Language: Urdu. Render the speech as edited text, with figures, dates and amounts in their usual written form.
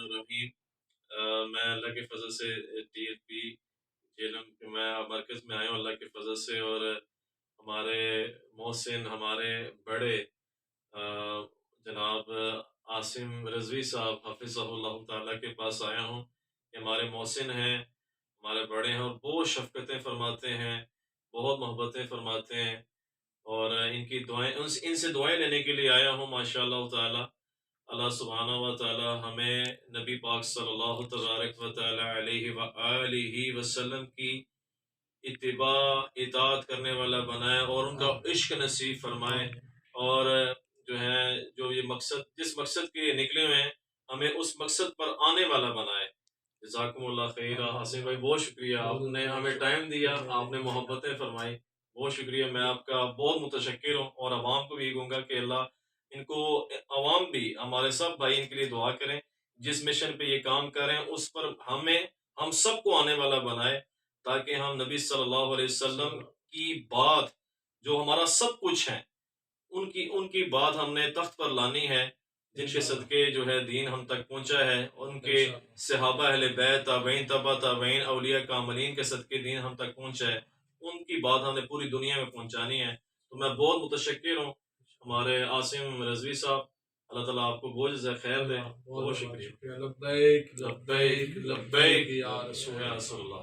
الرحیم۔ میں اللہ کے فضل سے ٹی ایل پی جیلم میں مرکز میں آیا ہوں اللہ کے فضل سے، اور ہمارے محسن، ہمارے بڑے جناب عاصم رضوی صاحب حفظہ اللہ تعالیٰ کے پاس آیا ہوں۔ کہ ہمارے محسن ہیں، ہمارے بڑے ہیں، اور بہت شفقتیں فرماتے ہیں، بہت محبتیں فرماتے ہیں، اور ان کی دعائیں، ان سے دعائیں لینے کے لیے آیا ہوں ماشاء اللہ تعالیٰ۔ اللہ سبحانہ و تعالیٰ ہمیں نبی پاک صلی اللہ تبارک و تعالیٰ علیہ وآلہ وسلم کی اتباع اطاعت کرنے والا بنائے، اور ان کا عشق نصیب فرمائے، اور جو ہے جو یہ مقصد، جس مقصد کے لیے نکلے ہوئے ہیں، ہمیں اس مقصد پر آنے والا بنائے۔ جزاکم اللہ خیر۔ حسین بھائی بہت شکریہ، آپ نے ہمیں ٹائم دیا، آپ نے محبتیں فرمائی، بہت شکریہ، میں آپ کا بہت متشکر ہوں، اور عوام کو بھی یہ کہوں گا کہ اللہ ان کو، عوام بھی، ہمارے سب بھائی ان کے لیے دعا کریں، جس مشن پہ یہ کام کریں اس پر ہم سب کو آنے والا بنائے، تاکہ ہم نبی صلی اللہ علیہ وسلم کی بات جو ہمارا سب کچھ ہے، ان کی بات ہم نے تخت پر لانی ہے، جن کے صدقے جو ہے دین ہم تک پہنچا ہے، ان کے صحابہ اہل بیت، تابعین، تبع تابعین، اولیاء کاملین کے صدقے دین ہم تک پہنچا ہے، ان کی بات ہم نے پوری دنیا میں پہنچانی ہے۔ تو میں بہت متشکر ہوں ہمارے عاصم رضوی صاحب، اللہ تعالیٰ آپ کو بہت جزائے خیر دے، بہت شکریہ۔ لبیک لبیک لبیک یا رسول اللہ۔